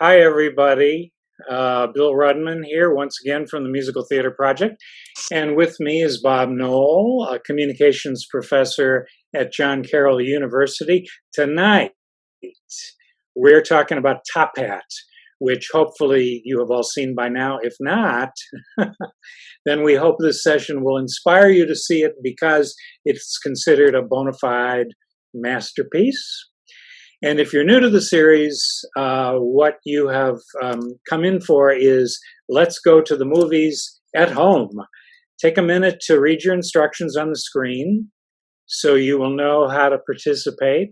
Hi, everybody. Bill Rudman here once again from the Musical Theater Project. And with me is Bob Knoll, a communications professor at John Carroll University. Tonight, we're talking about Top Hat, which hopefully you have all seen by now. If not, then we hope this session will inspire you to see it because it's considered a bona fide masterpiece. And if you're new to the series, what you have come in for is let's go to the movies at home. Take a minute to read your instructions on the screen so you will know how to participate.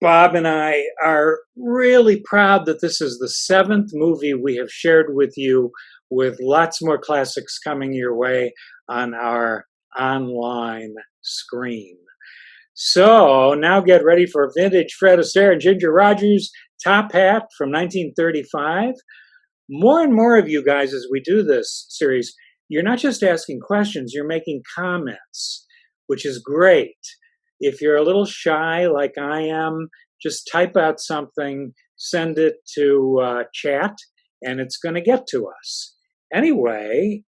Bob and I are really proud that this is the 7th movie we have shared with you, with lots more classics coming your way on our online screen. So now get ready for vintage Fred Astaire and Ginger Rogers' Top Hat from 1935. More and more of you guys, as we do this series, you're not just asking questions, you're making comments, which is great. If you're a little shy like I am, just type out something, send it to chat, and it's going to get to us. Anyway,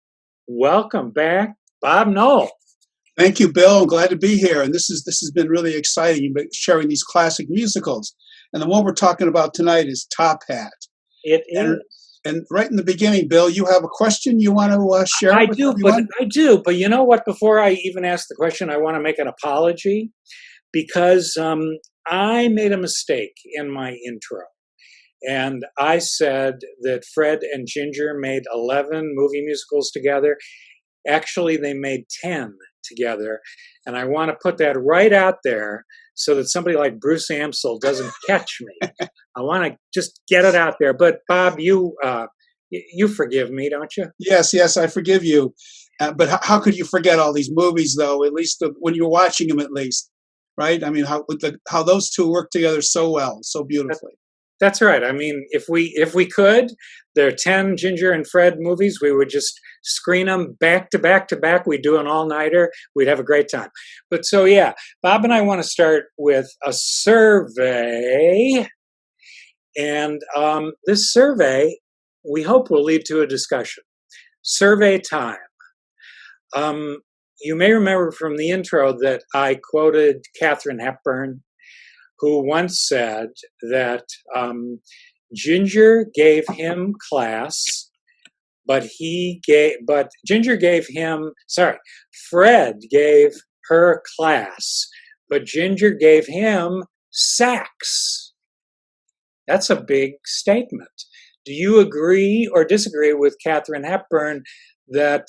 welcome back, Bob Knoll. Thank you, Bill. I'm glad to be here. And this has been really exciting. You've been sharing these classic musicals. And the one we're talking about tonight is Top Hat. It is. And right in the beginning, Bill, you have a question you want to share with everyone? I do. But you know what? Before I even ask the question, I want to make an apology because I made a mistake in my intro. And I said that Fred and Ginger made 11 movie musicals together. Actually, they made 10 together. And I want to put that right out there so that somebody like Bruce Amsel doesn't catch me. I want to just get it out there. But Bob, you forgive me, don't you? Yes, I forgive you. But how could you forget all these movies, though? At least when you're watching them, at least, right? I mean, how those two work together so well, so beautifully. That's right. I mean, if we could, there are 10 Ginger and Fred movies. We would just screen them back to back to back. We'd do an all-nighter. We'd have a great time. But so, yeah, Bob and I want to start with a survey. And this survey, we hope, will lead to a discussion. Survey time. You may remember from the intro that I quoted Katharine Hepburn, who once said that Ginger gave him class, Fred gave her class, but Ginger gave him sex. That's a big statement. Do you agree or disagree with Katharine Hepburn that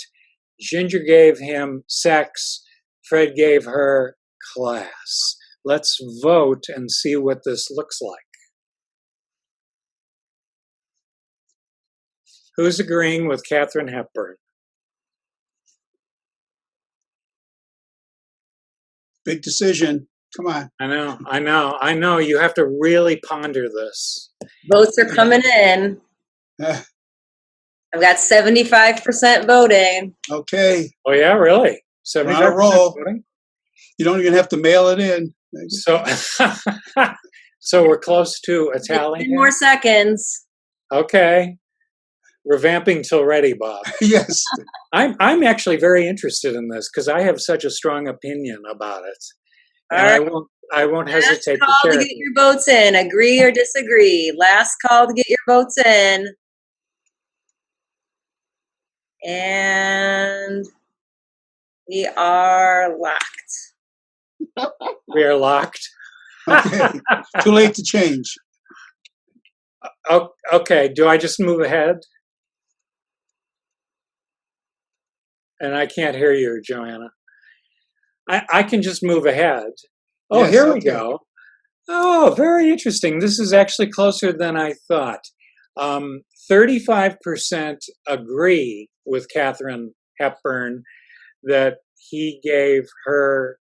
Ginger gave him sex, Fred gave her class? Let's vote and see what this looks like. Who's agreeing with Katharine Hepburn? Big decision. Come on. I know. You have to really ponder this. Votes are coming in. I've got 75% voting. Okay. Oh, yeah, really? 75% voting? You don't even have to mail it in. So, so we're close to a tally. 10 more seconds. Okay, we're vamping till ready, Bob. Yes, I'm actually very interested in this because I have such a strong opinion about it. And right. I won't hesitate to share. Last call to get your votes in. Agree or disagree. Last call to get your votes in. And we are locked. We are locked. Okay. Too late to change. Okay. Do I just move ahead? And I can't hear you, Joanna. I can just move ahead. Oh, yes, here we go. Oh, very interesting. This is actually closer than I thought. 35% agree with Katharine Hepburn that he gave her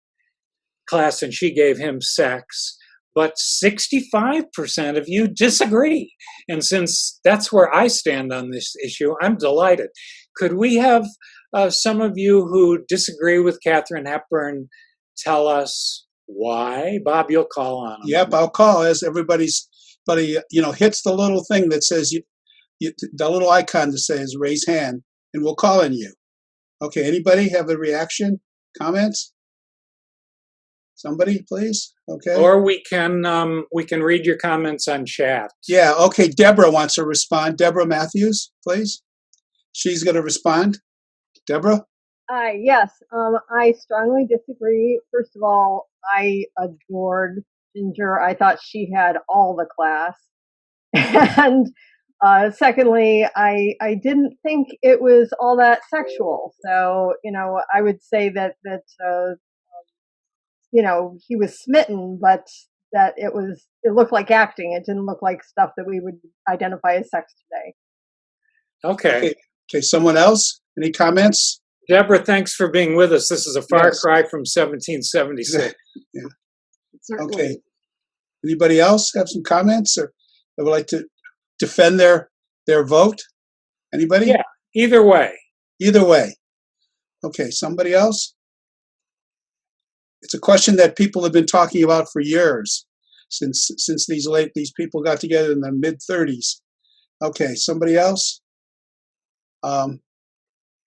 class and she gave him sex, but 65% of you disagree. And since that's where I stand on this issue, I'm delighted. Could we have some of you who disagree with Katharine Hepburn tell us why? Bob, you'll call on them. Yep, I'll call as everybody's somebody, hits the little thing that says the little icon that says raise hand, and we'll call on you. Okay, anybody have a reaction, comments? Somebody, please. Okay. Or we can read your comments on chat. Yeah. Okay. Deborah wants to respond. Deborah Matthews, please. She's going to respond. Deborah. Yes. I strongly disagree. First of all, I adored Ginger. I thought she had all the class. And secondly, I didn't think it was all that sexual. So, I would say that he was smitten, but that it looked like acting. It didn't look like stuff that we would identify as sex today. Okay. Okay. Someone else? Any comments? Deborah, thanks for being with us. This is a far Yes. cry from 1776. Yeah. Okay. Anybody else have some comments or that would like to defend their vote? Anybody? Yeah. Either way. Either way. Okay. Somebody else? It's a question that people have been talking about for years, since these people got together in the mid-30s. Okay. Somebody else?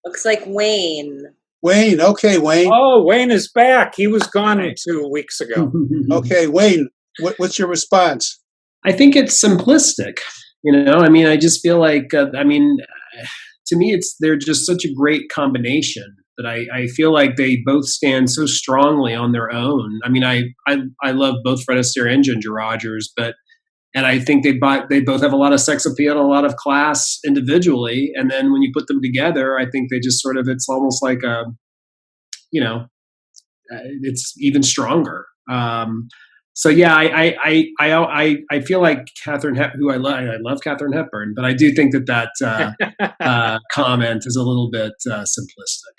Looks like Wayne. Wayne. Okay, Wayne. Oh, Wayne is back. He was gone 2 weeks ago. Okay, Wayne. What's your response? I think it's simplistic. I just feel like, to me, they're just such a great combination that I feel like they both stand so strongly on their own. I love both Fred Astaire and Ginger Rogers, and I think they both have a lot of sex appeal and a lot of class individually. And then when you put them together, I think they just it's almost like it's even stronger. So yeah, I feel like Katharine who I love Katharine Hepburn, but I do think that comment is a little bit simplistic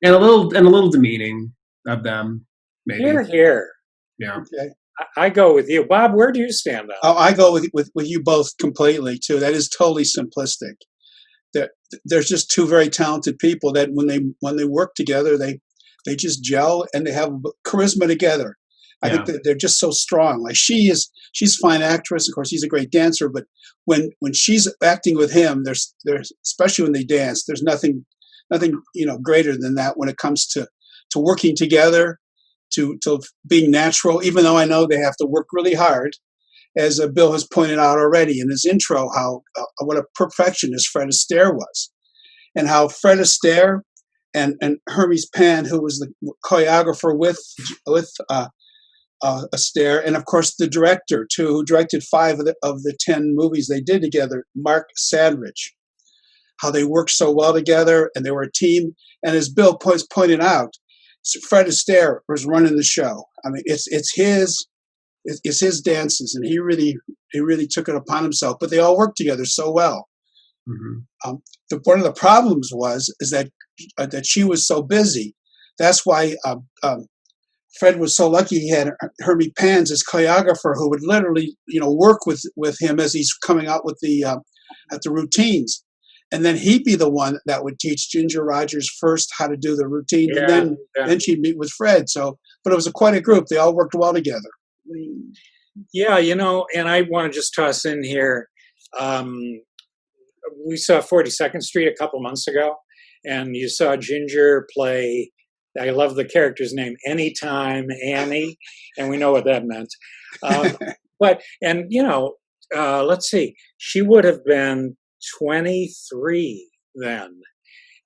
and a little demeaning of them. Maybe. Here. Yeah. Okay. I go with you, Bob. Where do you stand on? Oh, I go with you both completely too. That is totally simplistic. There's just two very talented people that when they work together, they just gel and they have charisma together. I think that they're just so strong. Like she's a fine actress. Of course, he's a great dancer. But when she's acting with him, there's especially when they dance, there's nothing greater than that when it comes to working together, to being natural. Even though I know they have to work really hard, as Bill has pointed out already in his intro, how what a perfectionist Fred Astaire was, and how Fred Astaire and Hermes Pan, who was the choreographer with Astaire, and of course the director too, who directed 5 of the 10 movies they did together, Mark Sandrich. How they worked so well together, and they were a team. And as Bill pointed out, Fred Astaire was running the show. It's his dances, and he really took it upon himself. But they all worked together so well. Mm-hmm. One of the problems is that she was so busy. That's why Fred was so lucky he had Hermie Pans, his choreographer, who would literally work with him as he's coming out with the routines. And then he'd be the one that would teach Ginger Rogers first how to do the routine, and then she'd meet with Fred. So, but it was quite a group. They all worked well together. Yeah, and I want to just toss in here. We saw 42nd Street a couple months ago, and you saw Ginger play. I love the character's name, Anytime Annie, and we know what that meant. Let's see, she would have been 23 then,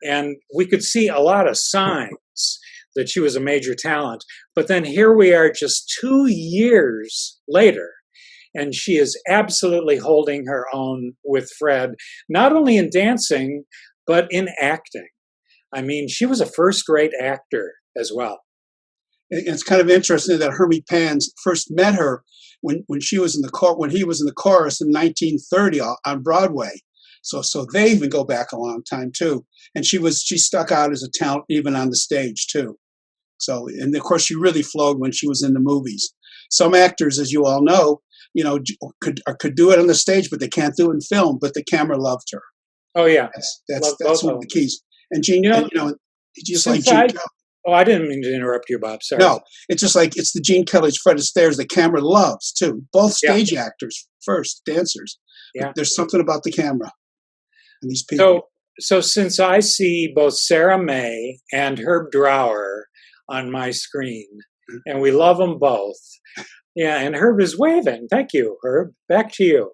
and we could see a lot of signs that she was a major talent. But then here we are just 2 years later, and she is absolutely holding her own with Fred, not only in dancing, but in acting. She was a first-rate actor as well. It's kind of interesting that Hermie Pans first met her when he was in the chorus in 1930 on Broadway. So they even go back a long time too. And she stuck out as a talent even on the stage too. So, and of course she really flowed when she was in the movies. Some actors, as you all know, could do it on the stage, but they can't do it in film. But the camera loved her. Oh yeah, that's one of the keys. And Gene, just like Gene. Oh, I didn't mean to interrupt you, Bob. Sorry. No, it's just like it's the Gene Kelly's Fred Astaire's the camera loves too. Both stage actors first, dancers. Yeah. But there's something about the camera and these people. So since I see both Sarah May and Herb Drower on my screen, and we love them both. Yeah, and Herb is waving. Thank you, Herb. Back to you.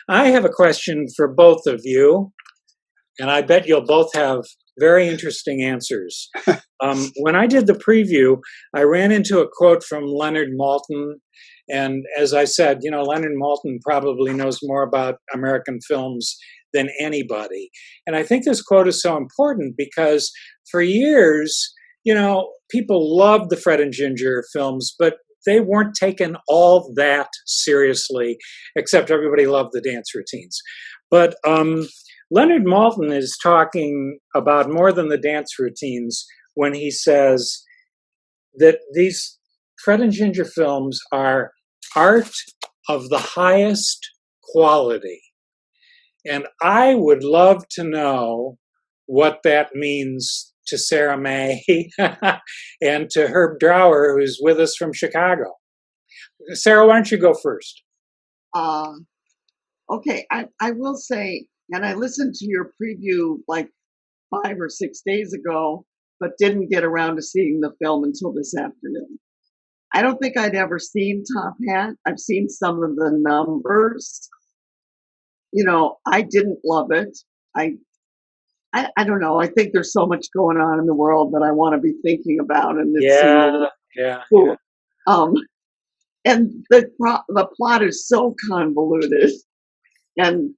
I have a question for both of you, and I bet you'll both have very interesting answers. When I did the preview, I ran into a quote from Leonard Maltin. And as I said, Leonard Maltin probably knows more about American films than anybody. And I think this quote is so important because for years, people loved the Fred and Ginger films, but they weren't taken all that seriously, except everybody loved the dance routines. But Leonard Maltin is talking about more than the dance routines when he says that these Fred and Ginger films are art of the highest quality. And I would love to know what that means to Sarah May and to Herb Drower, who's with us from Chicago. Sarah, why don't you go first? Okay, I will say, and I listened to your preview like 5 or 6 days ago, but didn't get around to seeing the film until this afternoon. I don't think I'd ever seen Top Hat. I've seen some of the numbers. I didn't love it. I don't know. I think there's so much going on in the world that I want to be thinking about, and it's cool. And the plot is so convoluted, and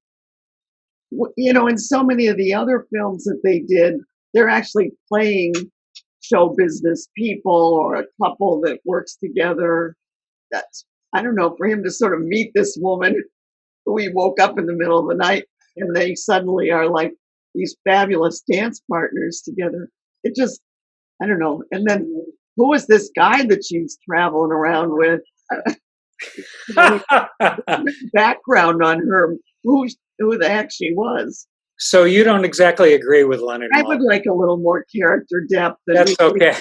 in so many of the other films that they did, they're actually playing show business people or a couple that works together. That's, I don't know, for him to sort of meet this woman who he woke up in the middle of the night and they suddenly are like these fabulous dance partners together. It just, I don't know. And then who was this guy that she's traveling around with? Background on her, who the heck she was. So you don't exactly agree with Leonard Maltin. I would like a little more character depth. That's okay.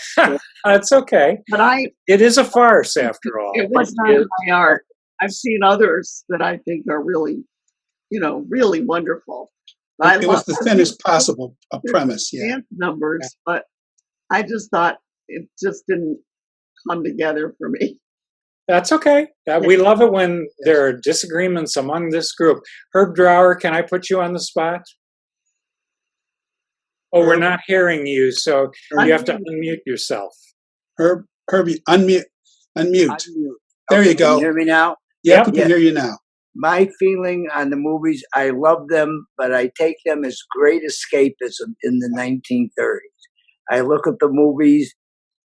That's okay. But it is a farce after all. It was not my art. I've seen others that I think are really, really wonderful. It was the thinnest possible premise, dance numbers, but I just thought it just didn't come together for me. That's okay. We love it when there are disagreements among this group. Herb Drower, can I put you on the spot? Oh, we're not hearing you, so you have to unmute yourself. Herbie, unmute. There you go. Can you hear me now? Yep, we can hear you now. My feeling on the movies, I love them, but I take them as great escapism in the 1930s. I look at the movies,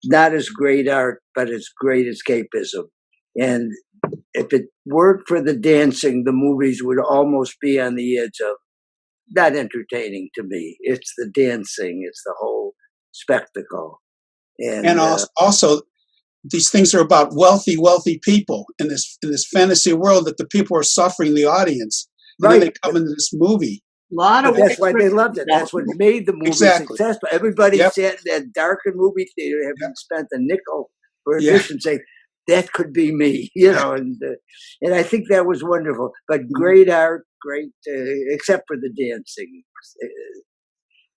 not as great art, but as great escapism. And if it weren't for the dancing, the movies would almost be on the edge of not entertaining to me. It's the dancing, it's the whole spectacle. And also, these things are about wealthy people in this fantasy world that the people are suffering, the audience. And then they come into this movie. That's why they loved it. That's what made the movie successful. Everybody sat in that darkened movie theater, having spent a nickel for admission, saying, that could be me, and I think that was wonderful. But great art, great, except for the dancing.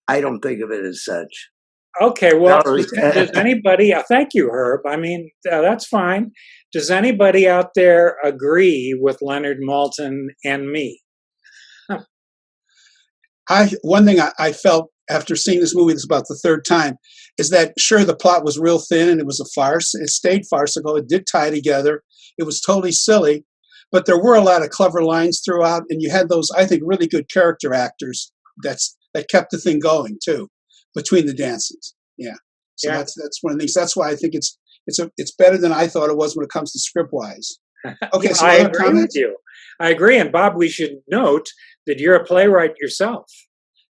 I don't think of it as such. Okay, well, does anybody, thank you, Herb. I mean, that's fine. Does anybody out there agree with Leonard Maltin and me? One thing I felt after seeing this movie, this is about the third time, is that sure, the plot was real thin and it was a farce. It stayed farcical. It did tie together. It was totally silly, but there were a lot of clever lines throughout, and you had those, I think, really good character actors that kept the thing going too, between the dances. Yeah. So that's one of the things. That's why I think it's better than I thought it was when it comes to script wise. Okay, so I agree with you. I agree, and Bob, we should note that you're a playwright yourself.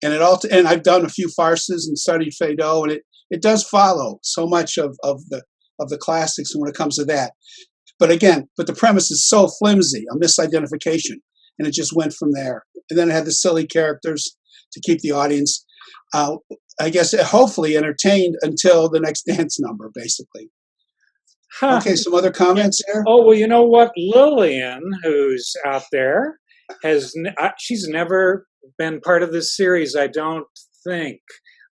And and I've done a few farces and studied Feydeau, and it does follow so much of the classics when it comes to that. But again, the premise is so flimsy, a misidentification, and it just went from there. And then it had the silly characters to keep the audience. I guess, hopefully entertained until the next dance number, basically. Huh. Okay, some other comments there? Oh, well, you know what? Lillian, who's out there, she's never been part of this series, I don't think.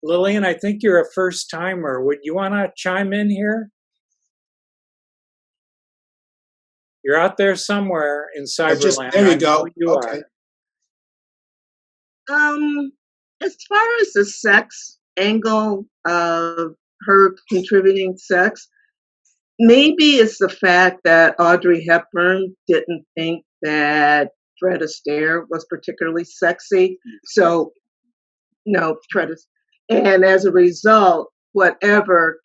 Lillian, I think you're a first timer. Would you want to chime in here? You're out there somewhere in Cyberland. There you I know go. you Okay. As far as the sex angle of her contributing sex, maybe it's the fact that Audrey Hepburn didn't think that Fred Astaire was particularly sexy. So, no, and as a result, whatever,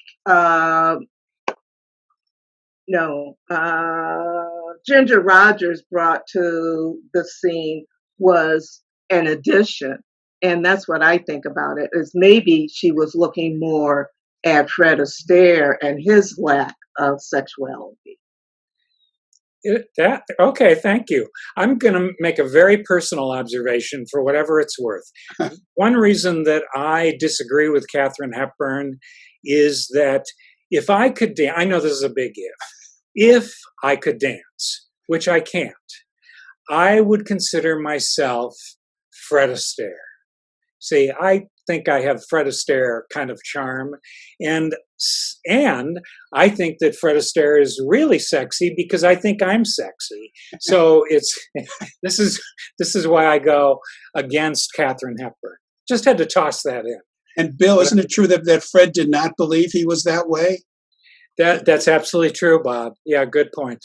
Ginger Rogers brought to the scene was an addition. And that's what I think about it, is maybe she was looking more at Fred Astaire and his lack of sexuality. Okay, thank you. I'm going to make a very personal observation for whatever it's worth. One reason that I disagree with Katharine Hepburn is that if I could dance, I know this is a big if I could dance, which I can't, I would consider myself Fred Astaire. See, I think I have Fred Astaire kind of charm, and I think that Fred Astaire is really sexy because I think I'm sexy. So this is why I go against Katharine Hepburn. Just had to toss that in. And Bill, isn't it true that Fred did not believe he was that way? That's absolutely true, Bob. Yeah, good point.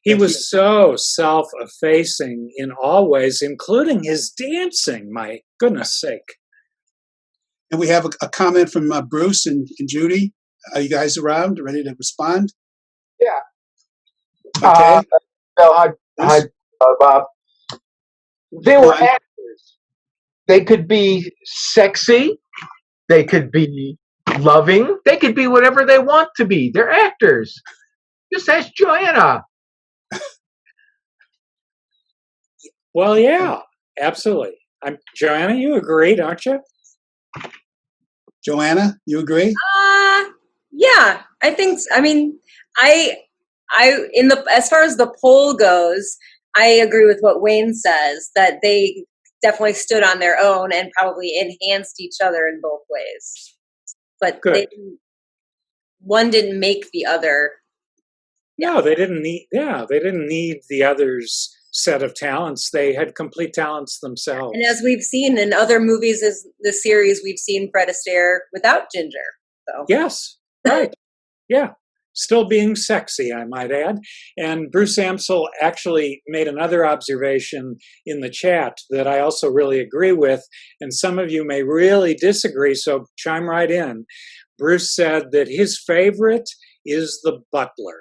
He was so self-effacing in all ways, including his dancing. My goodness sake. And we have a comment from Bruce and Judy. Are you guys around, ready to respond? Yeah. Okay. Bill, hi, Bob. They were actors. They could be sexy. They could be loving. They could be whatever they want to be. They're actors. Just ask Joanna. Well, yeah, absolutely. Joanna, you agree, don't you? Joanna, you agree? Yeah, I think. I mean, as far as the poll goes, I agree with what Wayne says, that they definitely stood on their own and probably enhanced each other in both ways. But one didn't make the other. No, they didn't need. Yeah, they didn't need the other's set of talents. They had complete talents themselves. And as we've seen in other movies, as the series, we've seen Fred Astaire without Ginger. So. Yes, right. Yeah, still being sexy, I might add. And Bruce Amsel actually made another observation in the chat that I also really agree with, and some of you may really disagree, so chime right in. Bruce said that his favorite is the butler,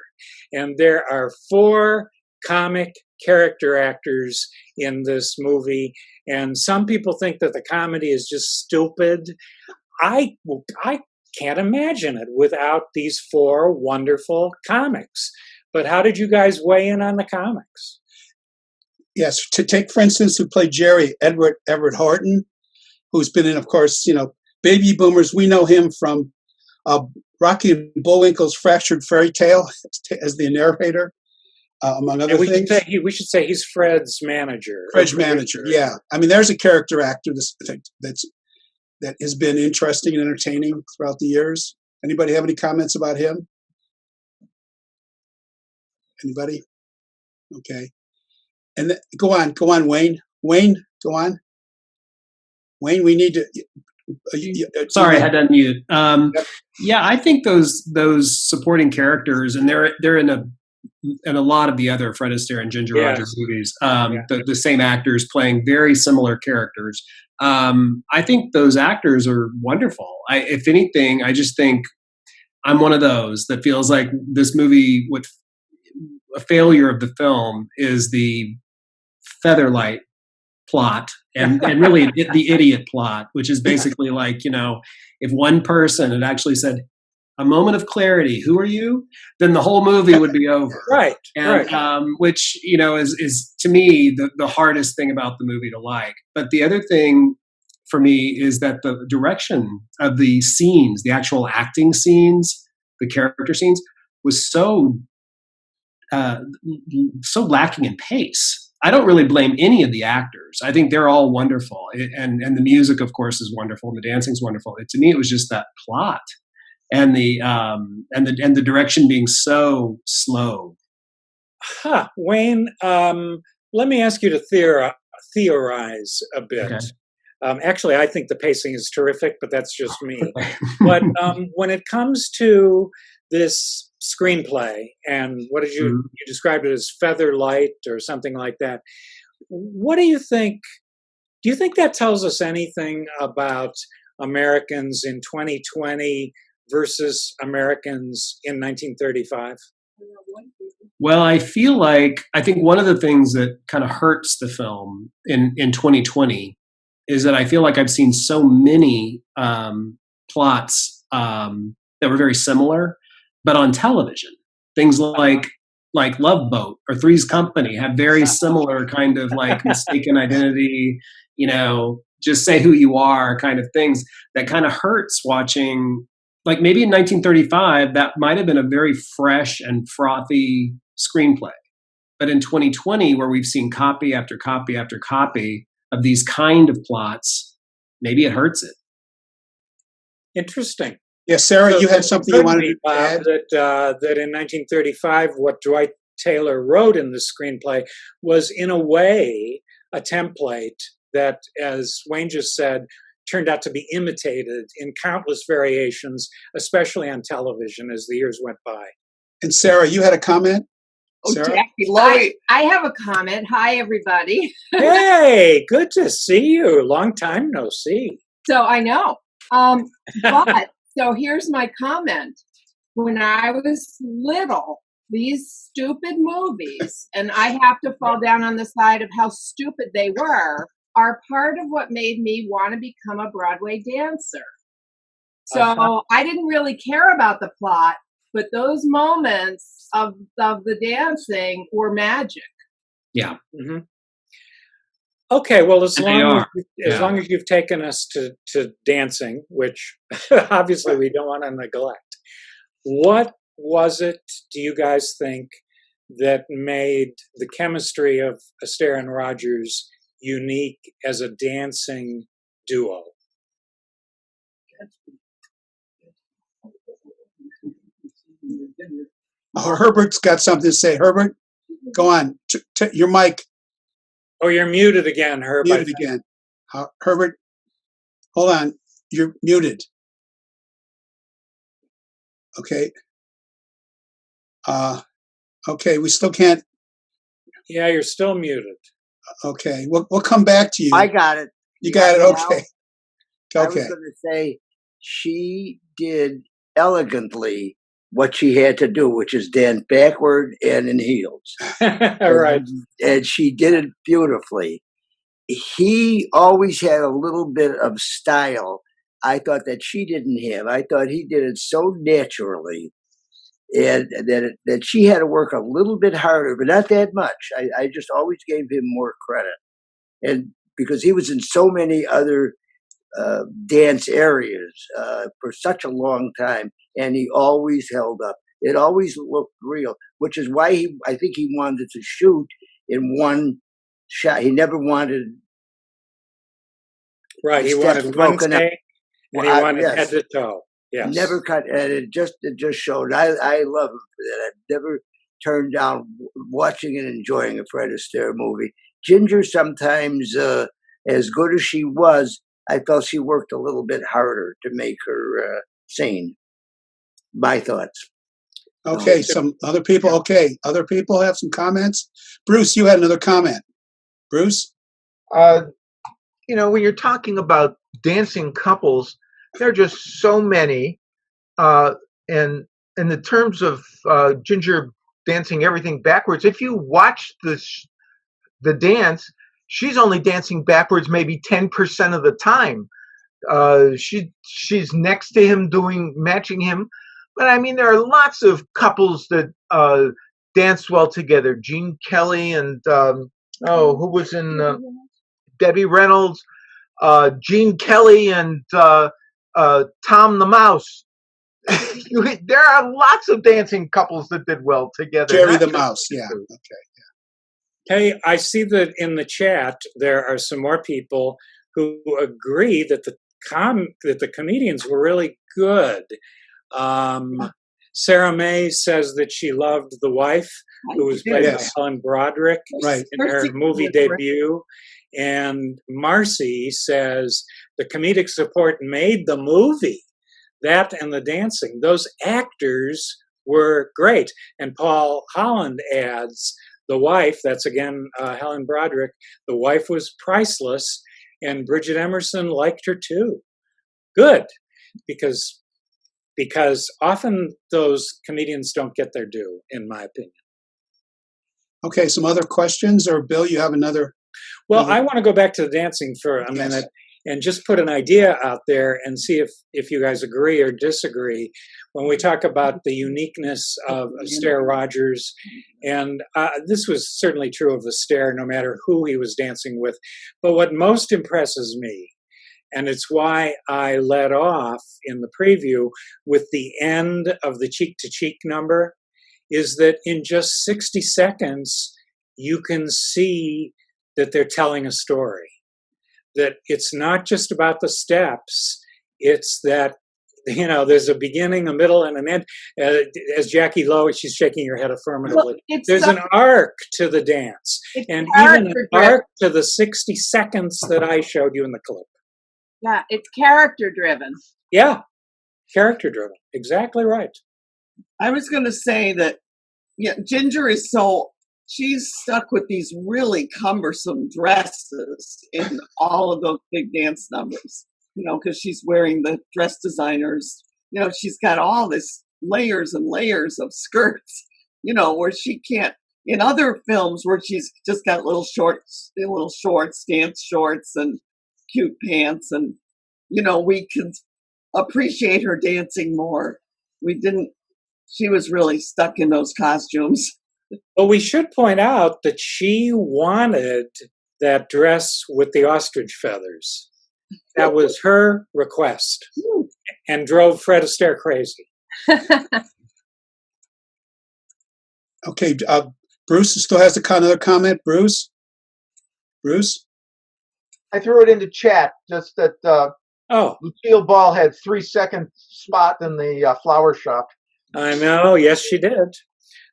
and there are 4 comic character actors in this movie, and some people think that the comedy is just stupid. I can't imagine it without these 4 wonderful comics. But how did you guys weigh in on the comics? Yes, to take, for instance, who played Jerry, Everett Horton, who's been in, of course, Baby Boomers. We know him from Rocky and Bullwinkle's Fractured Fairy Tale as the narrator, among other things. We should say he's Fred's manager. Fred's manager, yeah. I mean, there's a character actor that has been interesting and entertaining throughout the years. Anybody have any comments about him? Anybody? Okay. And go on, Wayne. Wayne, go on. Wayne, we need to. Sorry, I had to unmute. Yeah, I think those supporting characters, and they're in a lot of the other Fred Astaire and Ginger Rogers movies. The same actors playing very similar characters. I think those actors are wonderful. If anything, I just think I'm one of those that feels like this movie, with a failure of the film, is the Featherlight plot and really the idiot plot, which is basically like, if one person had actually said, "A moment of clarity, who are you?" then the whole movie would be over. Right. And which, is to me the hardest thing about the movie to like. But the other thing for me is that the direction of the scenes, the actual acting scenes, the character scenes, was so lacking in pace. I don't really blame any of the actors. I think they're all wonderful, and the music, of course, is wonderful, and the dancing's wonderful. To me, it was just that plot and the direction being so slow. Wayne, let me ask you to theorize a bit. Okay. Actually, I think the pacing is terrific, but that's just me. But when it comes to this screenplay, and what did you described it as feather light or something like that? What do you think? Do you think that tells us anything about Americans in 2020 versus Americans in 1935? Well, I think one of the things that kind of hurts the film in 2020 is that I feel like I've seen so many plots that were very similar, but on television. Things like Love Boat or Three's Company have very similar kind of like mistaken identity, just say who you are kind of things that kind of hurts watching. Like maybe in 1935, that might have been a very fresh and frothy screenplay. But in 2020, where we've seen copy after copy after copy of these kind of plots, maybe it hurts it. Interesting. Yeah, Sarah, so you had something you wanted to add? That in 1935, what Dwight Taylor wrote in the screenplay was, in a way, a template that, as Wayne just said, turned out to be imitated in countless variations, especially on television as the years went by. And Sarah, you had a comment? Sarah? I have a comment. Hi, everybody. Hey, good to see you. Long time no see. So I know. But so here's my comment. When I was little, these stupid movies, and I have to fall down on the side of how stupid they were, are part of what made me want to become a Broadway dancer. So I didn't really care about the plot, but those moments of the dancing were magic. Yeah. Mm-hmm. Okay, well, as long as you've taken us to dancing, which obviously we don't want to neglect, what was it, do you guys think, that made the chemistry of Astaire and Rogers unique as a dancing duo? Herbert's got something to say. Herbert, go on. Your mic. Oh, you're muted again, Herbert. Muted again. Herbert, hold on. You're muted. Okay. Okay, we still can't. Yeah, you're still muted. Okay, we'll come back to you. I got it. You got it. Okay. I was going to say she did elegantly what she had to do, which is dance backward and in heels. Right. And she did it beautifully. He always had a little bit of style. I thought that she didn't have. I thought he did it so naturally, and that she had to work a little bit harder, but not that much. I just always gave him more credit, and because he was in so many other dance areas for such a long time, and he always held up. It always looked real, which is why I think he wanted to shoot in one shot. He never wanted. Right, he wanted one take, and he wanted head to toe. Yes. Never cut, and it just showed. I love him for that. I've never turned down watching and enjoying a Fred Astaire movie. Ginger, sometimes as good as she was, I felt she worked a little bit harder to make her sane. My thoughts. Okay, some other people. Okay, other people have some comments. Bruce, you had another comment. Bruce? When you're talking about dancing couples, there are just so many. And in the terms of Ginger dancing everything backwards, if you watch the dance, she's only dancing backwards maybe 10% of the time. She's next to him matching him. But I mean, there are lots of couples that dance well together. Gene Kelly and who was in Debbie Reynolds. Gene Kelly and Tom the Mouse. There are lots of dancing couples that did well together. Jerry the Mouse, yeah. Okay. Hey, I see that in the chat there are some more people who agree that the comedians were really good. Sarah May says that she loved the wife, who was played by Helen Broderick in her movie debut. And Marcy says the comedic support made the movie. That and the dancing. Those actors were great. And Paul Holland adds, the wife, that's again Helen Broderick, the wife was priceless, and Bridget Emerson liked her too. Good, because often those comedians don't get their due, in my opinion. Okay, some other questions, or Bill, you have another? Well, I want to go back to the dancing for a minute and just put an idea out there and see if you guys agree or disagree when we talk about the uniqueness of Astaire Rogers. And this was certainly true of Astaire, no matter who he was dancing with. But what most impresses me, and it's why I led off in the preview with the end of the cheek-to-cheek number, is that in just 60 seconds, you can see that they're telling a story. That it's not just about the steps, it's that, there's a beginning, a middle, and an end. As Jackie Lowe, she's shaking her head affirmatively. Well, there's an arc to the dance, and even an arc to the 60 seconds that I showed you in the clip. Yeah, it's character driven. Yeah, character driven. Exactly right. I was going to say that, Ginger is she's stuck with these really cumbersome dresses in all of those big dance numbers, because she's wearing the dress designers. She's got all this layers and layers of skirts, where she can't, in other films where she's just got little shorts, dance shorts and cute pants. And, we could appreciate her dancing more. She was really stuck in those costumes. Well, we should point out that she wanted that dress with the ostrich feathers. That was her request and drove Fred Astaire crazy. Okay, Bruce still has another comment. Bruce? I threw it into chat, just that Lucille Ball had 3-second spot in the flower shop. I know, yes she did.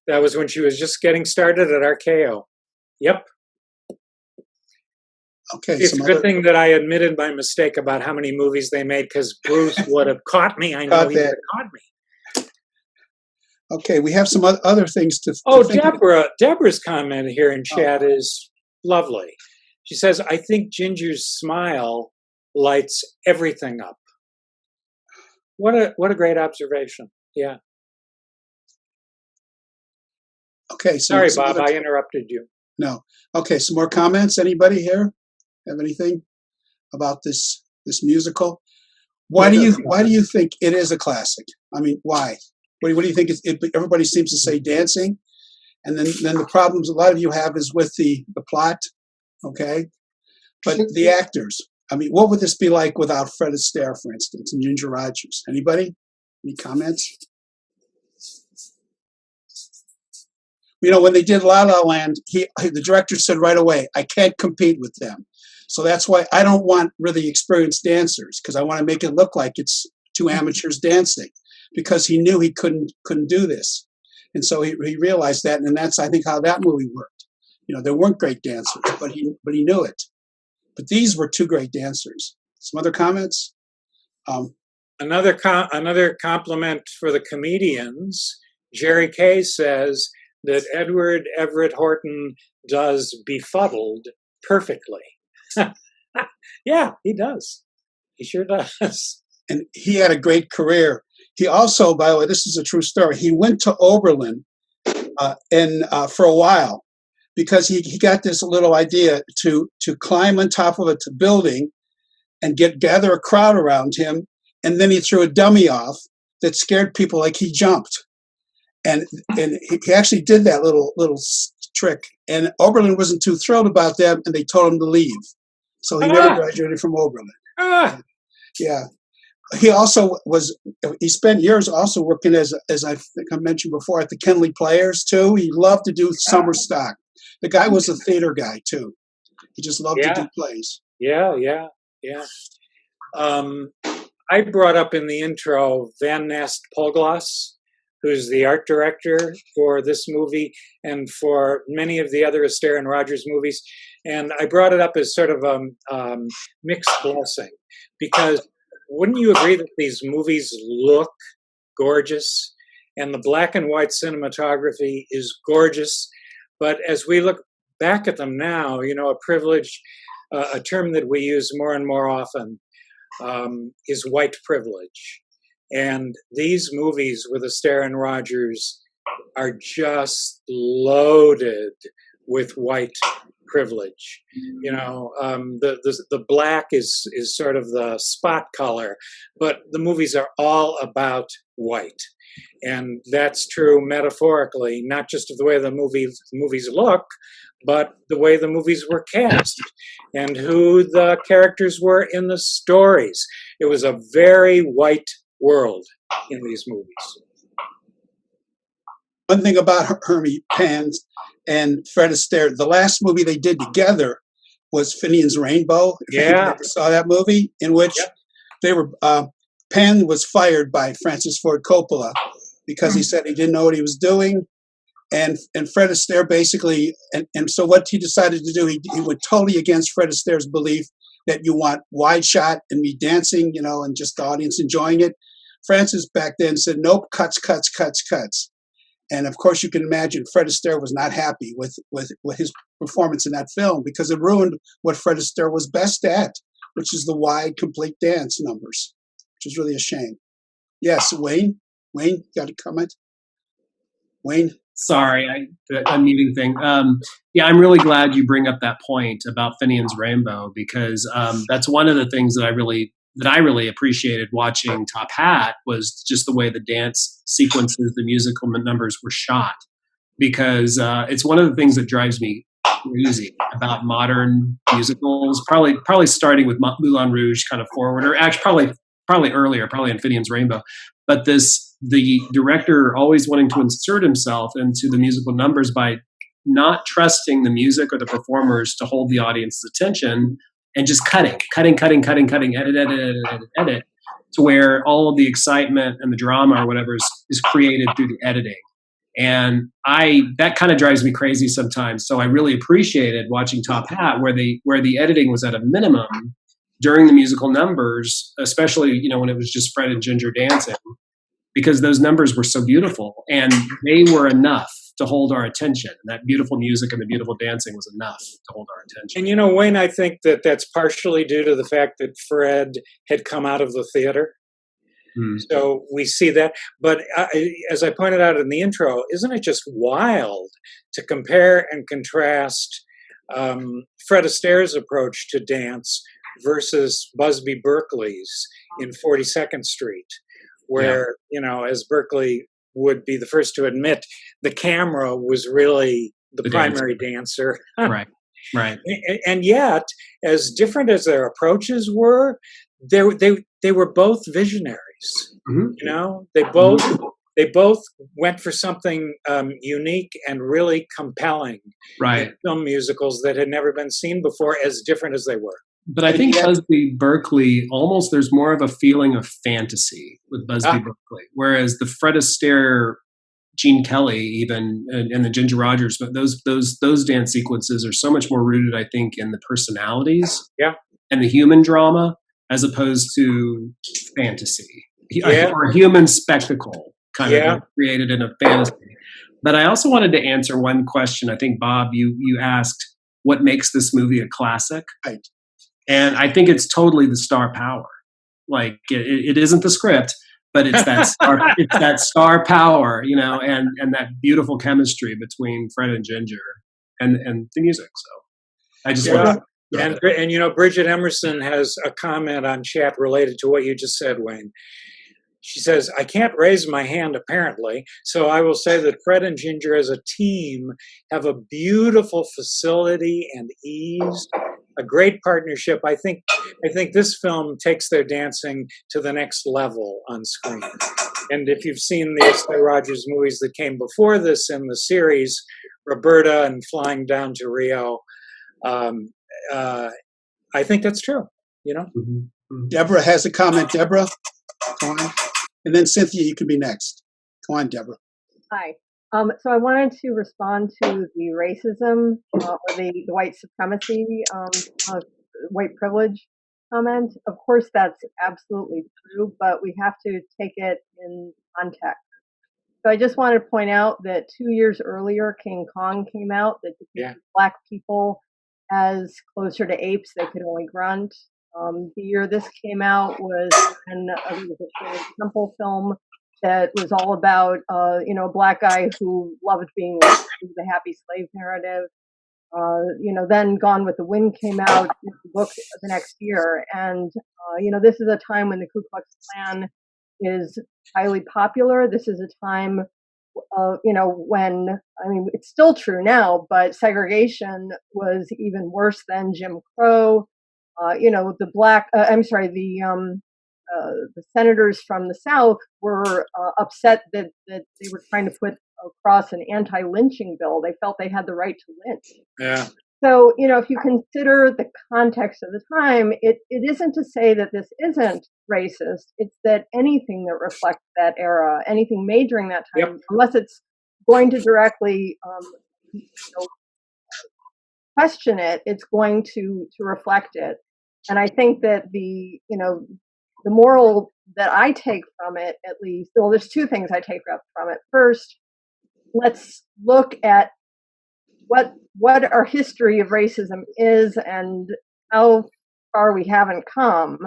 That was when she was just getting started at RKO. Yep. Okay. It's a good thing that I admitted my mistake about how many movies they made, because Bruce would have caught me. I know he would have caught me. Okay, we have some other things to think Deborah's comment here in chat is lovely. She says, I think Ginger's smile lights everything up. What a great observation. Yeah. Okay, sorry, Bob, I interrupted you. No. Okay, some more comments. Anybody here have anything about this musical? Why do you think it is a classic? I mean, why? What do you think? Everybody seems to say dancing, and then the problems a lot of you have is with the plot. Okay, but the actors. I mean, what would this be like without Fred Astaire, for instance, and Ginger Rogers? Anybody? Any comments? When they did La La Land, the director said right away, I can't compete with them. So that's why I don't want really experienced dancers, because I want to make it look like it's two amateurs dancing, because he knew he couldn't do this. And so he realized that, and that's, I think, how that movie worked. There weren't great dancers, but he knew it. But these were two great dancers. Some other comments? Another compliment for the comedians. Jerry Kay says that Edward Everett Horton does Befuddled perfectly. Yeah, he does. He sure does. And he had a great career. He also, by the way, this is a true story. He went to Oberlin for a while, because he got this little idea to climb on top of a building and gather a crowd around him, and then he threw a dummy off that scared people like he jumped. And he actually did that little trick, and Oberlin wasn't too thrilled about that, and they told him to leave. So he never graduated from Oberlin. Yeah. He also he spent years also working as I think I mentioned before, at the Kenley Players too. He loved to do summer stock. The guy was a theater guy too. He just loved to do plays. Yeah. I brought up in the intro Van Nast Poglas, who's the art director for this movie and for many of the other Astaire and Rogers movies. And I brought it up as sort of a mixed blessing, because wouldn't you agree that these movies look gorgeous and the black and white cinematography is gorgeous? But as we look back at them now, a privilege, a term that we use more and more often, is white privilege. And these movies with Astaire and Rogers are just loaded with white privilege. The black is sort of the spot color, but the movies are all about white. And that's true metaphorically, not just of the way the movies look, but the way the movies were cast and who the characters were in the stories. It was a very white world in these movies. One thing about Hermie Pans and Fred Astaire, the last movie they did together was Finian's Rainbow. If you ever saw that movie, in which they were Penn was fired by Francis Ford Coppola because he said he didn't know what he was doing. And Fred Astaire basically, and so what he decided to do, he went totally against Fred Astaire's belief that you want wide shot and me dancing, and just the audience enjoying it. Francis back then said, nope, cuts. And of course, you can imagine Fred Astaire was not happy with his performance in that film, because it ruined what Fred Astaire was best at, which is the wide, complete dance numbers, which is really a shame. Yes, Wayne, got a comment? Wayne? Sorry, the unmuting thing. I'm really glad you bring up that point about Finian's Rainbow, because that's one of the things that I really appreciated watching Top Hat, was just the way the dance sequences, the musical numbers were shot. Because it's one of the things that drives me crazy about modern musicals. Probably starting with Moulin Rouge, kind of forward, or actually probably earlier, probably in Finian's Rainbow. But the director always wanting to insert himself into the musical numbers by not trusting the music or the performers to hold the audience's attention, and just cutting, edit, to where all of the excitement and the drama or whatever is created through the editing. And that kind of drives me crazy sometimes. So I really appreciated watching Top Hat, where the editing was at a minimum during the musical numbers, especially, when it was just Fred and Ginger dancing, because those numbers were so beautiful and they were enough to hold our attention. And that beautiful music and the beautiful dancing was enough to hold our attention. And Wayne, I think that's partially due to the fact that Fred had come out of the theater. So we see that. But as I pointed out in the intro, isn't it just wild to compare and contrast Fred Astaire's approach to dance versus Busby Berkeley's in 42nd Street, where, as Berkeley would be the first to admit, the camera was really the primary dancer. Right. And yet, as different as their approaches were, they were both visionaries. They both went for something unique and really compelling. Right. Film musicals that had never been seen before, as different as they were. But I think Busby Berkeley, almost there's more of a feeling of fantasy with Busby Berkeley, whereas the Fred Astaire, Gene Kelly, even and the Ginger Rogers, but those dance sequences are so much more rooted, I think, in the personalities, and the human drama, as opposed to fantasy or human spectacle, kind of created in a fantasy. But I also wanted to answer one question. I think, Bob, you asked, what makes this movie a classic? Right. And I think it's totally the star power. Like it isn't the script, but it's that star power, and that beautiful chemistry between Fred and Ginger and the music. So I just want to. And Bridget Emerson has a comment on chat related to what you just said, Wayne. She says, I can't raise my hand apparently, so I will say that Fred and Ginger as a team have a beautiful facility and ease a great partnership. I think this film takes their dancing to the next level on screen. And if you've seen the Esther Rogers movies that came before this in the series, Roberta and Flying Down to Rio, I think that's true, you know? Mm-hmm. Deborah has a comment. Deborah, come on. And then Cynthia, you can be next. Come on, Deborah. Hi. So I wanted to respond to the racism or the white supremacy, white privilege comment. Of course, that's absolutely true, but we have to take it in context. So I just wanted to point out that 2 years earlier, King Kong came out that depicted Black people as closer to apes they could only grunt. The year this came out was when there was a Shirley Temple film that was all about a Black guy who loved being the happy slave narrative. Then Gone with the Wind came out, the book the next year, and this is a time when the Ku Klux Klan is highly popular. This is a time, when, I mean, it's still true now, but segregation was even worse than Jim Crow. The senators from the South were upset that they were trying to put across an anti-lynching bill. They felt they had the right to lynch. Yeah. So, if you consider the context of the time, it isn't to say that this isn't racist. It's that anything that reflects that era, anything made during that time, unless it's going to directly question it, it's going to reflect it. And I think that the moral that I take from it, at least, well, there's two things I take from it. First, let's look at what our history of racism is and how far we haven't come.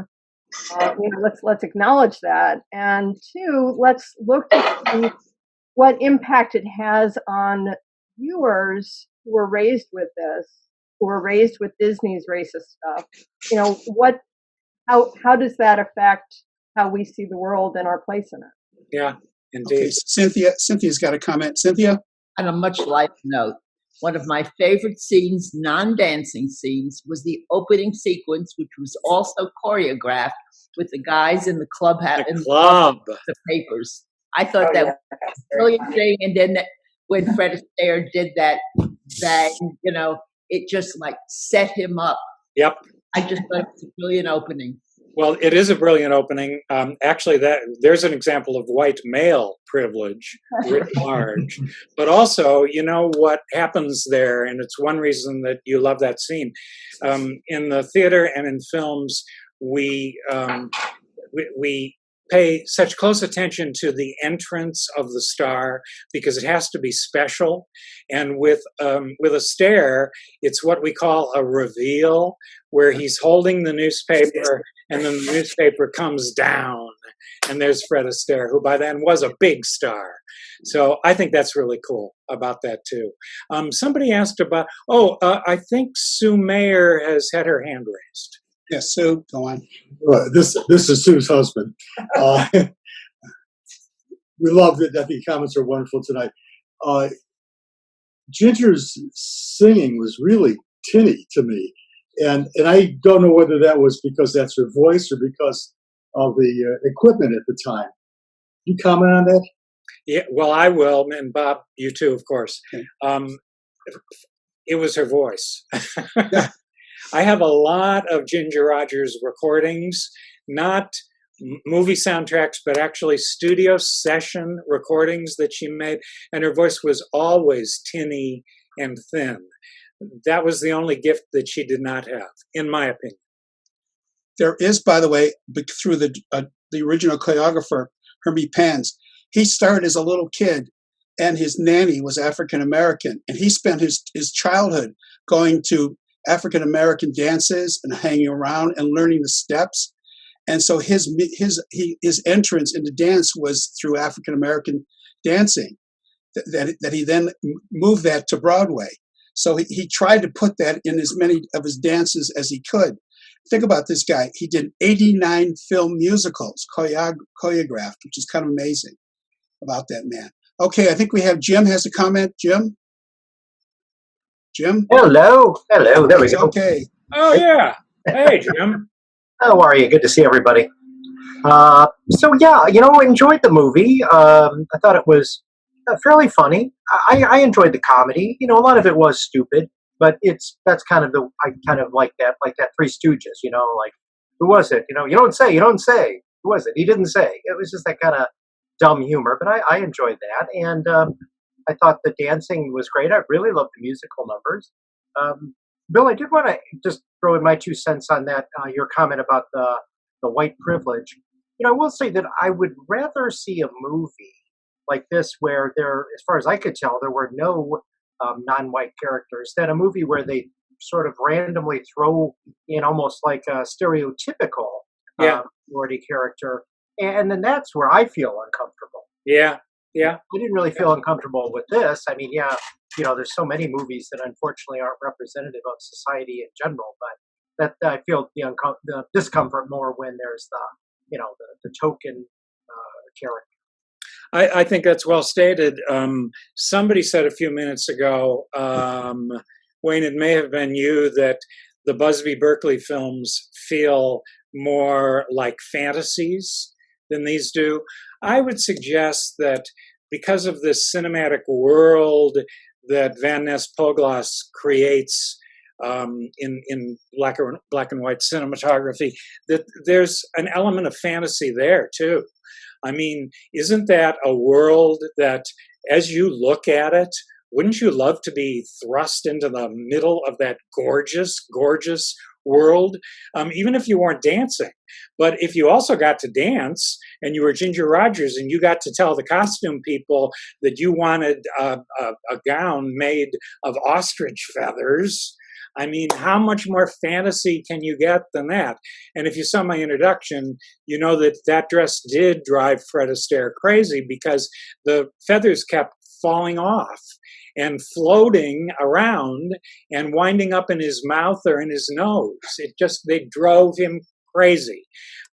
Let's acknowledge that. And two, let's look to see what impact it has on viewers who were raised with this, who were raised with Disney's racist stuff. How does that affect how we see the world and our place in it? Yeah, indeed. Okay, Cynthia's got a comment. Cynthia? On a much lighter note, one of my favorite scenes, non-dancing scenes, was the opening sequence, which was also choreographed with the guys in the club the papers. I thought that was a brilliant thing. And then when Fred Astaire did that, it just like set him up. Yep. I just thought it was a brilliant opening. Well, it is a brilliant opening. Actually, there's an example of white male privilege writ large. But also, what happens there, and it's one reason that you love that scene. In the theater and in films, we pay such close attention to the entrance of the star because it has to be special. And with Astaire, it's what we call a reveal, where he's holding the newspaper and then the newspaper comes down and there's Fred Astaire, who by then was a big star. So I think that's really cool about that too. Somebody asked about, I think Sue Mayer has had her hand raised. Yes, Sue, go on. This is Sue's husband. We love it. I think comments are wonderful tonight. Ginger's singing was really tinny to me, and I don't know whether that was because that's her voice or because of the equipment at the time. You comment on that? Yeah, well, I will, and Bob, you too, of course. Okay. It was her voice. I have a lot of Ginger Rogers recordings, not movie soundtracks, but actually studio session recordings that she made, and her voice was always tinny and thin. That was the only gift that she did not have, in my opinion. There is, by the way, through the original choreographer, Hermie Pans, he started as a little kid, and his nanny was African American, and he spent his childhood going to African American dances and hanging around and learning the steps, and so his entrance into dance was through African American dancing. That he then moved that to Broadway. So he tried to put that in as many of his dances as he could. Think about this guy. He did 89 film musicals choreographed, which is kind of amazing about that man. Okay, I think we have Jim has a comment. Jim? Hello. There we go. Okay. Oh, yeah. Hey, Jim. How are you? Good to see everybody. So yeah, enjoyed the movie. I thought it was fairly funny. I enjoyed the comedy. A lot of it was stupid, but that's kind of I kind of like that Three Stooges. Like who was it? You don't say. Who was it? He didn't say. It was just that kind of dumb humor, but I enjoyed that, and I thought the dancing was great. I really loved the musical numbers. Um, Bill, I did want to just throw in my 2 cents on that. Your comment about the white privilege. I will say that I would rather see a movie like this where as far as I could tell, there were no non-white characters than a movie where they sort of randomly throw in almost like a stereotypical minority character, and then that's where I feel uncomfortable. Yeah. I didn't really feel uncomfortable with this. I mean, there's so many movies that unfortunately aren't representative of society in general, but that I feel the discomfort more when there's the token character. I think that's well stated. Somebody said a few minutes ago, Wayne, it may have been you, that the Busby Berkeley films feel more like fantasies than these do. I would suggest that because of this cinematic world that Van Ness Poglas creates in black and white cinematography, that there's an element of fantasy there too. I mean, isn't that a world that, as you look at it, wouldn't you love to be thrust into the middle of that gorgeous, gorgeous world, even if you weren't dancing? But if you also got to dance and you were Ginger Rogers and you got to tell the costume people that you wanted a gown made of ostrich feathers, I mean, how much more fantasy can you get than that? And if you saw my introduction, you know that dress did drive Fred Astaire crazy because the feathers kept falling off and floating around and winding up in his mouth or in his nose. They drove him crazy.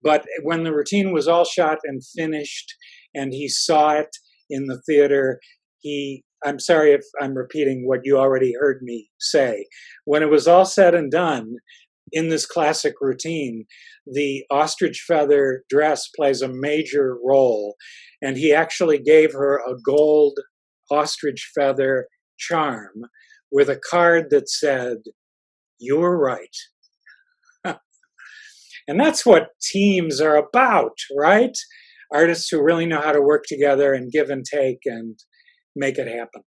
But when the routine was all shot and finished and he saw it in the theater, I'm sorry if I'm repeating what you already heard me say. When it was all said and done, in this classic routine, the ostrich feather dress plays a major role. And he actually gave her a gold ostrich feather charm with a card that said, "You were right." And that's what teams are about, right? Artists who really know how to work together and give and take and make it happen.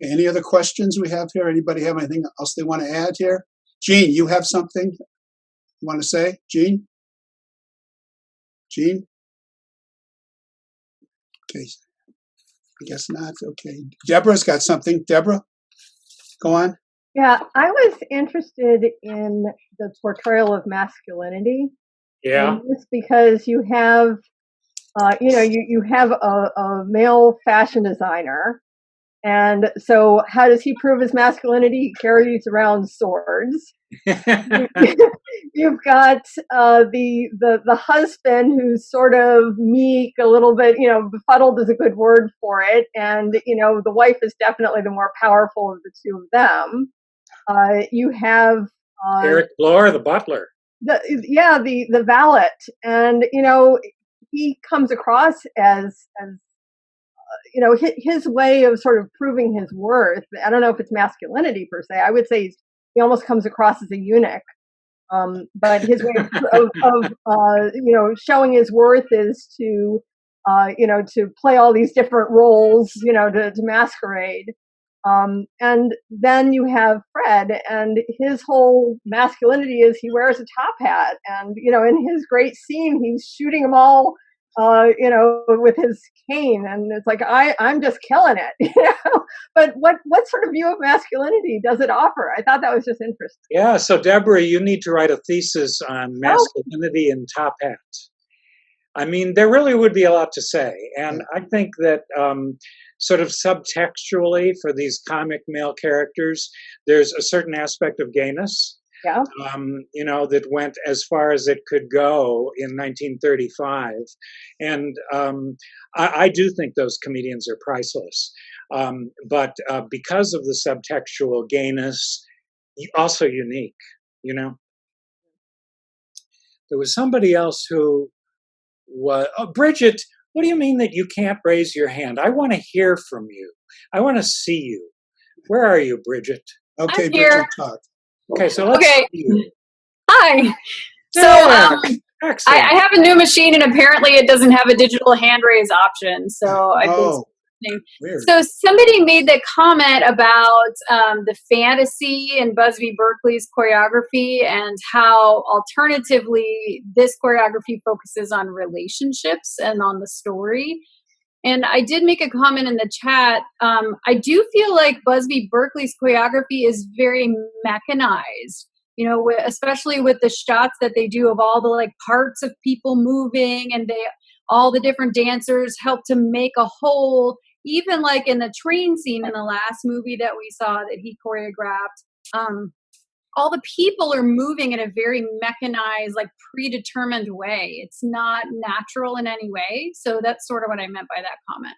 Any other questions we have here? Anybody have anything else they want to add here? Gene, you have something you want to say? Gene? Okay. I guess not. Okay. Deborah's got something. Deborah, go on. Yeah, I was interested in the portrayal of masculinity. Yeah. Just because you have, you have a male fashion designer, and so how does he prove his masculinity? He carries around swords. You've got the husband who's sort of meek, a little bit, befuddled is a good word for it, and the wife is definitely the more powerful of the two of them. You have Eric Bloor, the butler. The valet, and he comes across as his way of sort of proving his worth. I don't know if it's masculinity per se. I would say he almost comes across as a eunuch. But his way of showing his worth is to to play all these different roles, to masquerade. And then you have Fred, and his whole masculinity is he wears a top hat, and in his great scene he's shooting them all with his cane, and it's like I'm just killing it. But what sort of view of masculinity does it offer? I thought that was just interesting. Yeah, so Deborah, you need to write a thesis on masculinity and top hats. I mean, there really would be a lot to say, and I think that sort of subtextually for these comic male characters, there's a certain aspect of gayness. Yeah. That went as far as it could go in 1935. And I do think those comedians are priceless. But because of the subtextual gayness, also unique, you know. There was somebody else who was, oh, Bridget, what do you mean that you can't raise your hand? I want to hear from you. I want to see you. Where are you, Bridget? Okay, I'm Bridget, here. talk. Okay, so let's see you. Hi. So I have a new machine, and apparently it doesn't have a digital hand raise option. So I've been weird. So somebody made the comment about the fantasy in Busby Berkeley's choreography, and how alternatively this choreography focuses on relationships and on the story. And I did make a comment in the chat. I do feel like Busby Berkeley's choreography is very mechanized, you know, especially with the shots that they do of all the like parts of people moving, and all the different dancers help to make a whole. Even like in the train scene in the last movie that we saw that he choreographed, all the people are moving in a very mechanized, like predetermined way. It's not natural in any way. So that's sort of what I meant by that comment.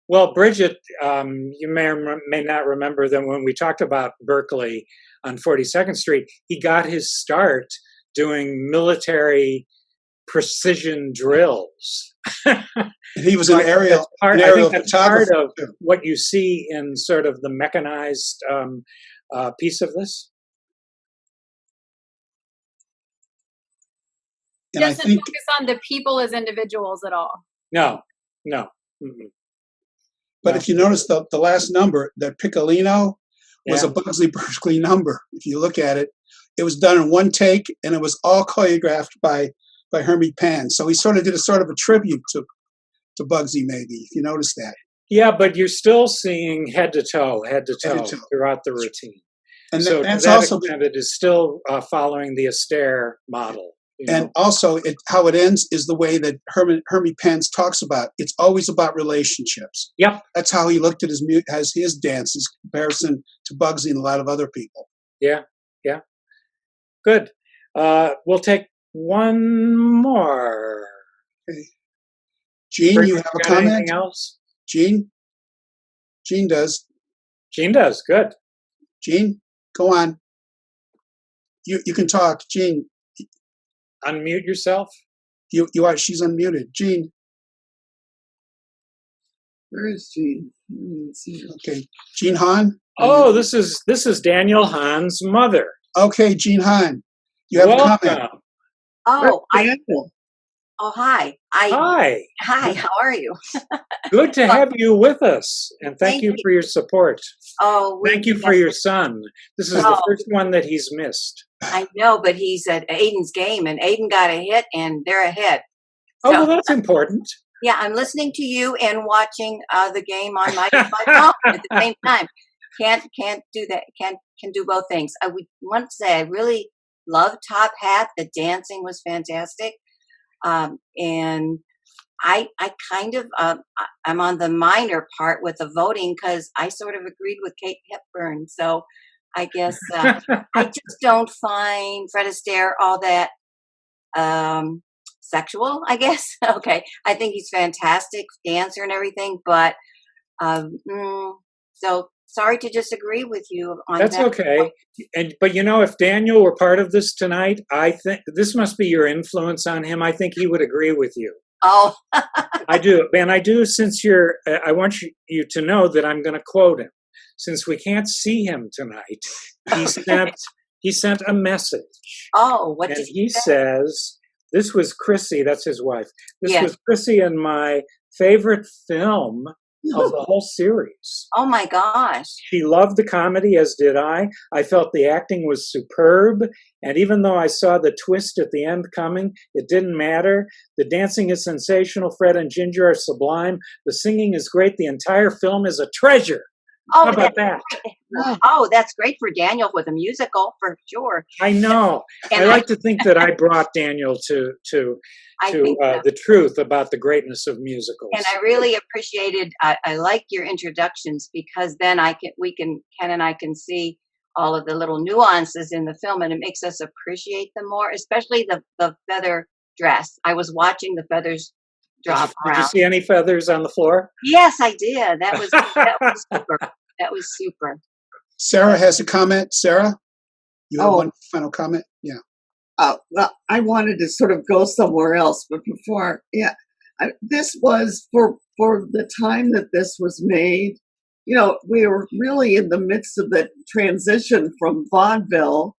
Well, Bridget, you may or may not remember that when we talked about Berkeley on 42nd Street, he got his start doing military precision drills. He was an aerial I think that's part photographer. of what you see in sort of the mechanized piece of this. It doesn't focus on the people as individuals at all. No. Mm-mm. But if you notice the last number, that Piccolino was a Busby Berkeley number. If you look at it, it was done in one take, and it was all choreographed by Hermie Pan. So he sort of did a sort of a tribute to Bugsy, maybe, if you notice that. Yeah, but you're still seeing head to toe throughout the routine. And so that's also it is still following the Astaire model. And also, how it ends is the way that Hermie Pence talks about. It's always about relationships. Yep, that's how he looked at his dances in comparison to Bugsy and a lot of other people. Yeah. Good. We'll take one more. Okay. Gene, you have a comment? Anything else? Gene does. Gene does. Good. Gene, go on. You can talk, Gene. Unmute yourself. You are. She's unmuted. Gene. Where is Gene? Okay, Gene Hahn. Oh, this is Daniel Hahn's mother. Okay, Gene Hahn, you have a comment. Hi. Hi. How are you? Good to have you with us, and thank you for your support. Oh, thank you for your son. This is the first one that he's missed. I know, but he's at Aiden's game, and Aiden got a hit, and they're ahead. Oh, well, that's important. Yeah, I'm listening to you and watching the game on my phone at the same time. Can't do that. Can do both things. I would want to say I really love Top Hat. The dancing was fantastic. And I kind of, I'm on the minor part with the voting because I sort of agreed with Kate Hepburn. So I guess I just don't find Fred Astaire all that sexual, I guess. Okay. I think he's fantastic dancer and everything, but so sorry to disagree with you on that. That's okay. But you know, if Daniel were part of this tonight, I think this must be your influence on him. I think he would agree with you. Oh, I do. And I do, since I want you to know that I'm going to quote him. Since we can't see him tonight, he sent a message. Oh, what did he say? Says, this was Chrissy, that's his wife. This was Chrissy and my favorite film of the whole series. Oh my gosh. She loved the comedy, as did I. I felt the acting was superb. And even though I saw the twist at the end coming, it didn't matter. The dancing is sensational. Fred and Ginger are sublime. The singing is great. The entire film is a treasure. Oh, how about that? Oh, that's great for Daniel with a musical, for sure. I know. I like to think that I brought Daniel to the truth about the greatness of musicals. And I really appreciated. I like your introductions because then Ken and I can see all of the little nuances in the film, and it makes us appreciate them more. Especially the feather dress. I was watching the feathers drop around. Did you see any feathers on the floor? Yes, I did. That was super. That was super. Sarah has a comment. Sarah? You have one final comment? Yeah. Well, I wanted to sort of go somewhere else, but before, this was for the time that this was made. You know, we were really in the midst of the transition from vaudeville,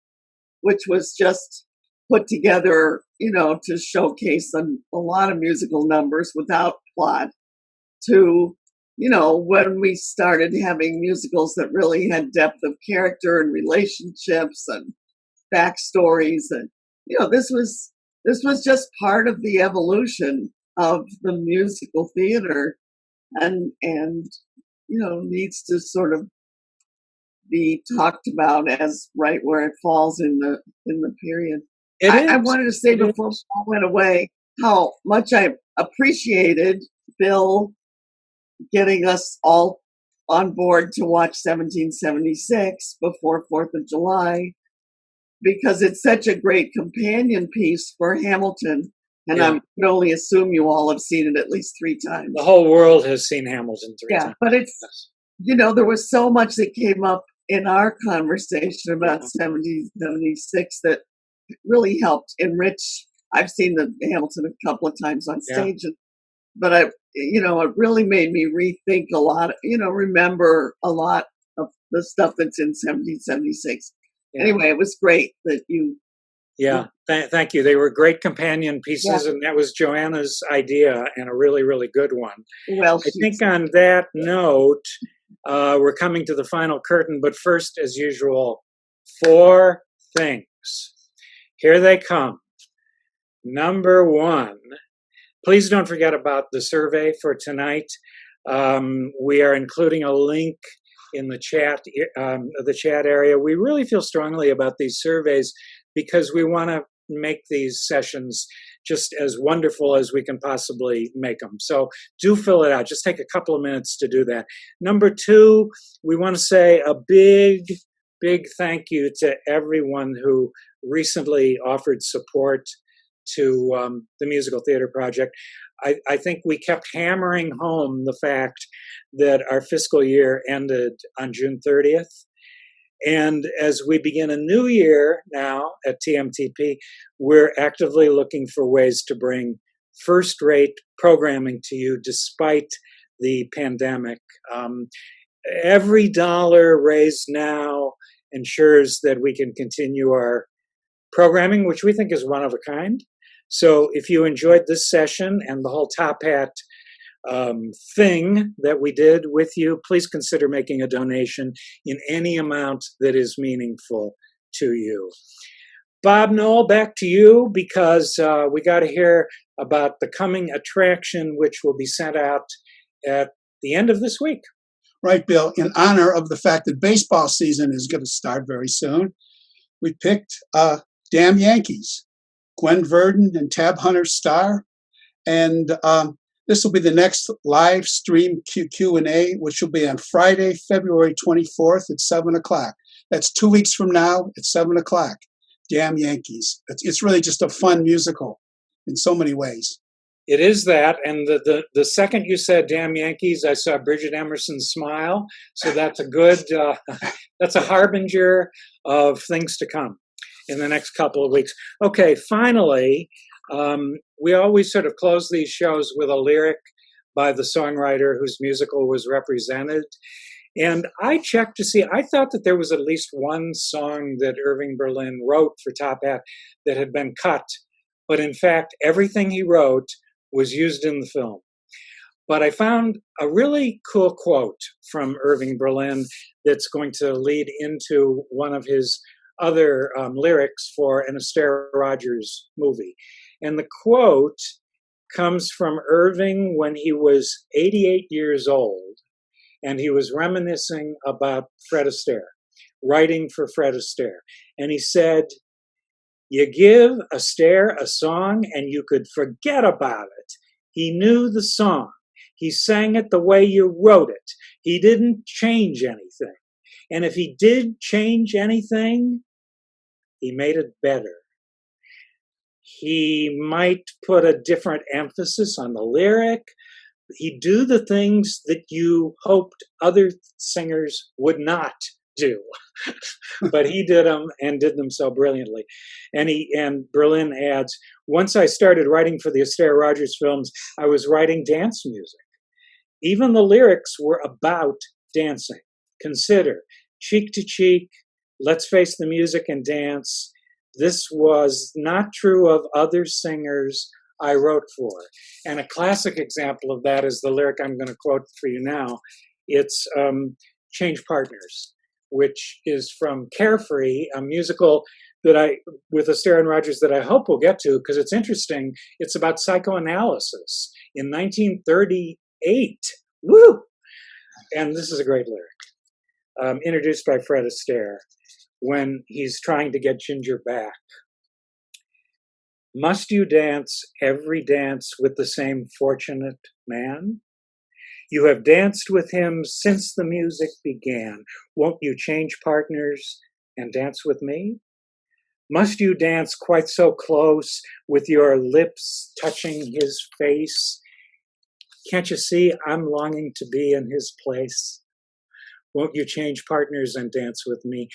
which was just put together, you know, to showcase a lot of musical numbers without plot, to, you know, when we started having musicals that really had depth of character and relationships and backstories. And you know, this was just part of the evolution of the musical theater, and you know, needs to sort of be talked about as right where it falls in the period. I wanted to say before Paul went away how much I appreciated Bill getting us all on board to watch 1776 before 4th of July, because it's such a great companion piece for Hamilton. And I can only assume you all have seen it at least 3 times. The whole world has seen Hamilton 3 times. But it's, you know, there was so much that came up in our conversation about 1776 that really helped enrich. I've seen the Hamilton a couple of times on stage, but you know, it really made me rethink a lot, you know, remember a lot of the stuff that's in 1776. Anyway, it was great that you. Thank you. They were great companion pieces, and that was Joanna's idea, and a really, really good one. Well, I think on that note, we're coming to the final curtain, but first, as usual, 4 things. Here they come. Number 1, please don't forget about the survey for tonight. We are including a link in the chat area. We really feel strongly about these surveys because we want to make these sessions just as wonderful as we can possibly make them. So do fill it out. Just take a couple of minutes to do that. Number 2, we want to say a big thank you to everyone who recently offered support to the Musical Theater Project. I think we kept hammering home the fact that our fiscal year ended on June 30th. And as we begin a new year now at TMTP, we're actively looking for ways to bring first-rate programming to you despite the pandemic. Every dollar raised now ensures that we can continue our programming, which we think is one of a kind. So if you enjoyed this session and the whole Top Hat thing that we did with you, please consider making a donation in any amount that is meaningful to you. Bob Knoll, back to you, because we got to hear about the coming attraction, which will be sent out at the end of this week. Right, Bill. In honor of the fact that baseball season is going to start very soon, we picked Damn Yankees. Gwen Verdon and Tab Hunter star, and this will be the next live stream Q&A, which will be on Friday, February 24th at 7 o'clock. That's 2 weeks from now at 7 o'clock. Damn Yankees. It's really just a fun musical in so many ways. It is that, and the second you said "Damn Yankees," I saw Bridget Emerson's smile. So that's a good, that's a harbinger of things to come in the next couple of weeks. Okay, finally, we always sort of close these shows with a lyric by the songwriter whose musical was represented. And I checked to see, I thought that there was at least one song that Irving Berlin wrote for Top Hat that had been cut. But in fact, everything he wrote was used in the film. But I found a really cool quote from Irving Berlin that's going to lead into one of his other lyrics for an Astaire Rogers movie. And the quote comes from Irving when he was 88 years old, and he was reminiscing about Fred Astaire, writing for Fred Astaire. And he said, "You give Astaire a song and you could forget about it. He knew the song. He sang it the way you wrote it. He didn't change anything. And if he did change anything, he made it better. He might put a different emphasis on the lyric. He'd do the things that you hoped other singers would not do. But he did them and did them so brilliantly. And Berlin adds, once I started writing for the Astaire Rogers films, I was writing dance music. Even the lyrics were about dancing. Consider, cheek to cheek, let's face the music and dance. This was not true of other singers I wrote for. And a classic example of that is the lyric I'm going to quote for you now. It's Change Partners, which is from Carefree, a musical that with Astaire and Rogers that I hope we'll get to because it's interesting. It's about psychoanalysis in 1938. Woo! And this is a great lyric, introduced by Fred Astaire when he's trying to get Ginger back. Must you dance every dance with the same fortunate man? You have danced with him since the music began. Won't you change partners and dance with me? Must you dance quite so close with your lips touching his face? Can't you see I'm longing to be in his place? Won't you change partners and dance with me?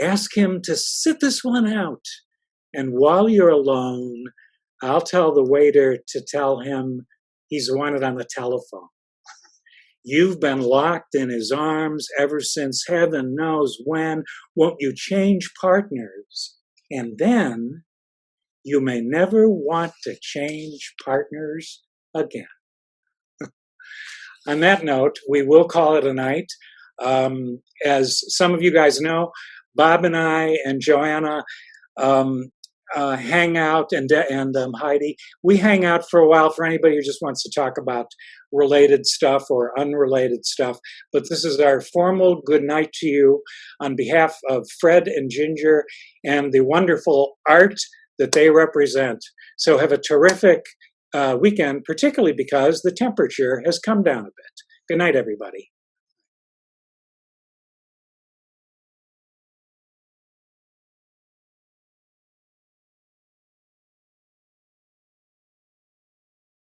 Ask him to sit this one out. And while you're alone, I'll tell the waiter to tell him he's wanted on the telephone. You've been locked in his arms ever since heaven knows when. Won't you change partners? And then you may never want to change partners again. On that note, we will call it a night. As some of you guys know, Bob and I and Joanna hang out, and Heidi, we hang out for a while for anybody who just wants to talk about related stuff or unrelated stuff. But this is our formal good night to you on behalf of Fred and Ginger and the wonderful art that they represent. So have a terrific weekend, particularly because the temperature has come down a bit. Good night, everybody.